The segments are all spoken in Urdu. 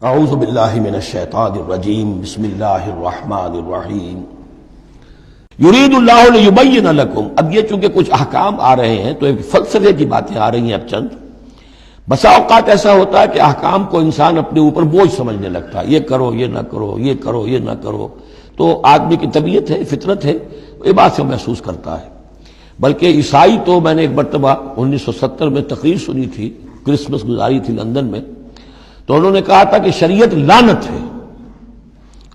اعوذ باللہ من الشیطان الرجیم بسم اللہ الرحمن الرحیم یرید اللہ لیبین لکم۔ اب یہ چونکہ کچھ احکام آ رہے ہیں تو ایک فلسفے کی باتیں آ رہی ہیں۔ اب چند بسا اوقات ایسا ہوتا ہے کہ احکام کو انسان اپنے اوپر بوجھ سمجھنے لگتا ہے، یہ کرو یہ نہ کرو، یہ کرو یہ نہ کرو، تو آدمی کی طبیعت ہے، فطرت ہے، یہ بات سے محسوس کرتا ہے۔ بلکہ عیسائی تو میں نے ایک مرتبہ 1970 میں تقریر سنی تھی، کرسمس گزاری تھی لندن میں، تو انہوں نے کہا تھا کہ شریعت لعنت ہے۔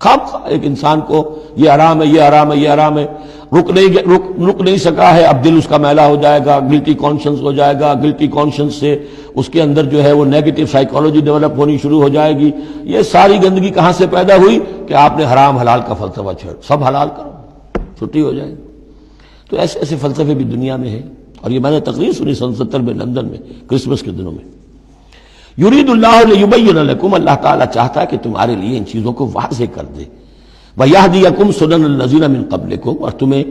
خواہ ایک انسان کو یہ حرام ہے، یہ حرام ہے، یہ حرام ہے، رک نہیں سکا ہے، اب دل اس کا میلا ہو جائے گا، گلٹی کانشنس ہو جائے گا، گلٹی کانشنس سے اس کے اندر جو ہے وہ نیگیٹو سائیکالوجی ڈیولپ ہونی شروع ہو جائے گی۔ یہ ساری گندگی کہاں سے پیدا ہوئی کہ آپ نے حرام حلال کا فلسفہ چھوڑ، سب حلال کرو، چھٹی ہو جائے گی۔ تو ایسے ایسے فلسفے بھی دنیا میں ہیں، اور یہ میں نے تقریر سنی 1970 میں لندن میں کرسمس کے دنوں میں۔ یرید اللہ لیبین لکم، اللہ تعالیٰ چاہتا ہے کہ تمہارے لیے ان چیزوں کو واضح کر دے۔ وَیہدیکم سنن الذین من قبلکم، اور تمہیں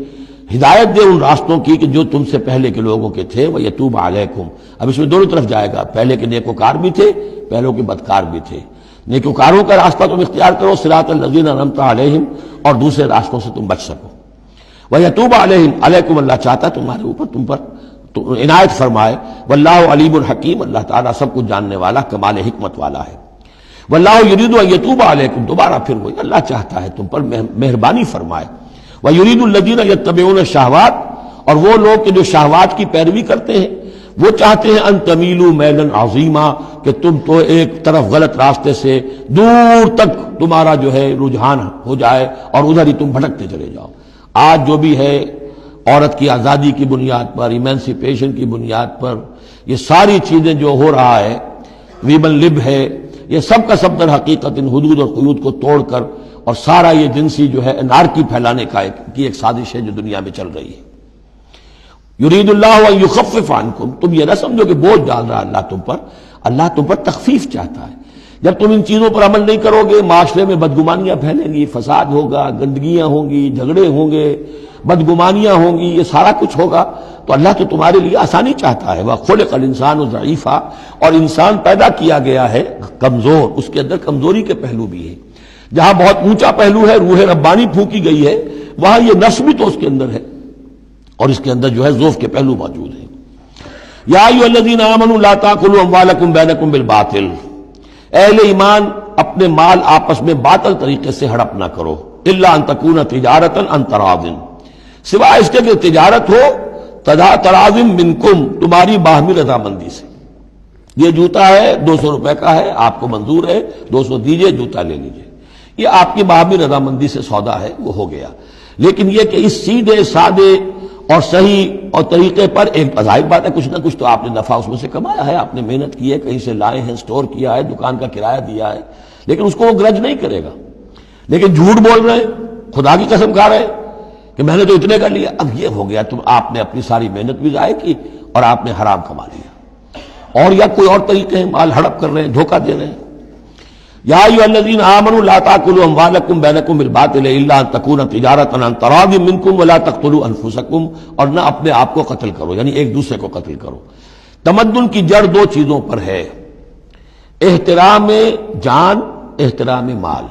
ہدایت دے ان راستوں کی کہ جو تم سے پہلے کے لوگوں کے تھے۔ ویتوب علیکم، اب اس میں دونوں طرف جائے گا، پہلے کے نیکوکار بھی تھے، پہلوں کے بدکار بھی تھے۔ نیکوکاروں کا راستہ تم اختیار کرو، صراط الذین انعمت علیہم، اور دوسرے راستوں سے تم بچ سکو۔ ویتوب علیہم، علیکم اللہ چاہتا ہے تمہارے اوپر، تم پر عنایت فرمائے۔ واللہ علیم الحکیم، اللہ تعالیٰ سب کچھ جاننے والا، کمال حکمت والا ہے۔ واللہ یرید ان یتوب علیکم، دوبارہ پھر وہی، اللہ چاہتا ہے تم پر مہربانی فرمائے۔ ویرید الذین یتبعون الشہوات، اور وہ لوگ کہ جو شہوات کی پیروی کرتے ہیں وہ چاہتے ہیں ان تمیلوا میلا عظیما، کہ تم تو ایک طرف غلط راستے سے دور تک تمہارا جو ہے رجحان ہو جائے اور ادھر ہی تم بھٹکتے چلے جاؤ۔ آج جو بھی ہے عورت کی آزادی کی بنیاد پر، ایمانسیپیشن کی بنیاد پر، یہ ساری چیزیں جو ہو رہا ہے، ویمن لب ہے، یہ سب کا سب در حقیقت ان حدود اور قیود کو توڑ کر اور سارا یہ جنسی جو ہے انارکی پھیلانے کی ایک سازش ہے جو دنیا میں چل رہی ہے۔ یرید اللہ ان یخفف عنکم، تم یہ نہ سمجھو کہ بوجھ ڈال رہا اللہ تم پر، اللہ تم پر تخفیف چاہتا ہے۔ جب تم ان چیزوں پر عمل نہیں کرو گے، معاشرے میں بدگمانیاں پھیلیں گی، فساد ہوگا، گندگیاں ہوں گی، جھگڑے ہوں گے، بدگمانیاں ہوں گی، یہ سارا کچھ ہوگا، تو اللہ تو تمہارے لیے آسانی چاہتا ہے۔ وَخُلِقَ الْإِنسَانُ ضَعِيفًا، اور انسان پیدا کیا گیا ہے کمزور، اس کے اندر کمزوری کے پہلو بھی ہیں۔ جہاں بہت اونچا پہلو ہے، روح ربانی پھونکی گئی ہے، وہاں یہ نفس بھی تو اس کے اندر ہے، اور اس کے اندر جو ہے ضعف کے پہلو موجود ہیں۔ یا ایھا الذین آمنوا لا تاکلوا اموالکم بینکم بالباطل، اہل ایمان اپنے مال آپس میں باطل طریقے سے ہڑپ نہ کرو، الا ان تکون تجارتا عن تراض، سوائے اس کے کہ تجارت ہو تراض منکم، تمہاری باہمی رضامندی سے۔ یہ جوتا ہے 200 روپے کا ہے، آپ کو منظور ہے، 200 دیجئے، جوتا لے لیجئے، یہ آپ کی باہمی رضامندی سے سودا ہے، وہ ہو گیا۔ لیکن یہ کہ اس سیدھے سادے اور صحیح اور طریقے پر، ایک ظاہر بات ہے کچھ نہ کچھ تو آپ نے نفع اس میں سے کمایا ہے، آپ نے محنت کی ہے، کہیں سے لائے ہیں، سٹور کیا ہے، دکان کا کرایہ دیا ہے، لیکن اس کو وہ گرج نہیں کرے گا۔ لیکن جھوٹ بول رہے ہیں، خدا کی قسم کھا رہے ہیں کہ میں نے تو اتنے کر لیا، اب یہ ہو گیا، تم آپ نے اپنی ساری محنت بھی ضائع کی اور آپ نے حرام کما لیا، اور یا کوئی اور طریقے ہیں، مال ہڑپ کر رہے ہیں، دھوکہ دے رہے ہیں۔ یا ایھا الذین آمنوا لا تاکلوا اموالکم بینکم بالباطل الا ان تکون تجارتا عن تراض منکم ولا تقتلوا انفسکم، اور نہ اپنے آپ کو قتل کرو، یعنی ایک دوسرے کو قتل کرو۔ تمدن کی جڑ دو چیزوں پر ہے، احترام جان، احترام مال۔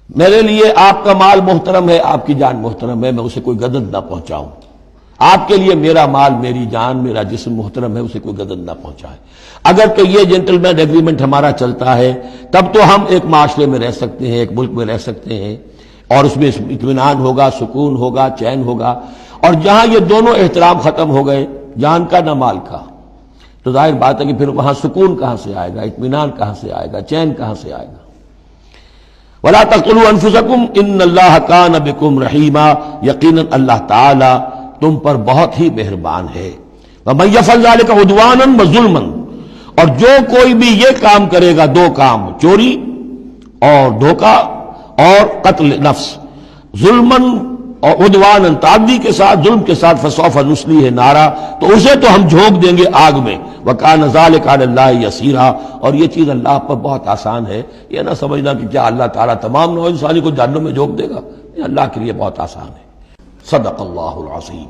میرے لیے آپ کا مال محترم ہے، آپ کی جان محترم ہے، میں اسے کوئی گدن نہ پہنچاؤں۔ آپ کے لیے میرا مال، میری جان، میرا جسم محترم ہے، اسے کوئی گدن نہ پہنچائے۔ اگر کہ یہ جنٹلمین ایگریمنٹ ہمارا چلتا ہے تب تو ہم ایک معاشرے میں رہ سکتے ہیں، ایک ملک میں رہ سکتے ہیں، اور اس میں اطمینان ہوگا، سکون ہوگا، چین ہوگا۔ اور جہاں یہ دونوں احترام ختم ہو گئے، جان کا نہ مال کا، تو ظاہر بات ہے کہ پھر وہاں سکون کہاں سے آئے گا، اطمینان کہاں سے آئے گا، چین کہاں سے آئے گا۔ وَلَا تَقْتُلُوا أَنفُسَكُمْ إِنَّ اللَّهَ كَانَ بِكُمْ رَحِيمًا، یقیناً اللہ تعالی تم پر بہت ہی مہربان ہے۔ وَمَن يَفْعَلْ ذَلِكَ عُدْوَانًا وَظُلْمًا، اور جو کوئی بھی یہ کام کرے گا، دو کام، چوری اور دھوکہ اور قتل نفس، ظلمًا اور عدوانًا، تعدی کے ساتھ، ظلم کے ساتھ، فسوف نصلیہ نارا، تو اسے تو ہم جھونک دیں گے آگ میں۔ وَكَانَ ذَلِكَ عَلَى اللَّهِ يَسِيرًا، اور یہ چیز اللہ پر بہت آسان ہے۔ یہ نہ سمجھنا کہ کیا اللہ تعالیٰ تمام نوع انسانی کو جہنم میں جھونک دے گا، یہ اللہ کے لیے بہت آسان ہے۔ صدق اللہ العظیم۔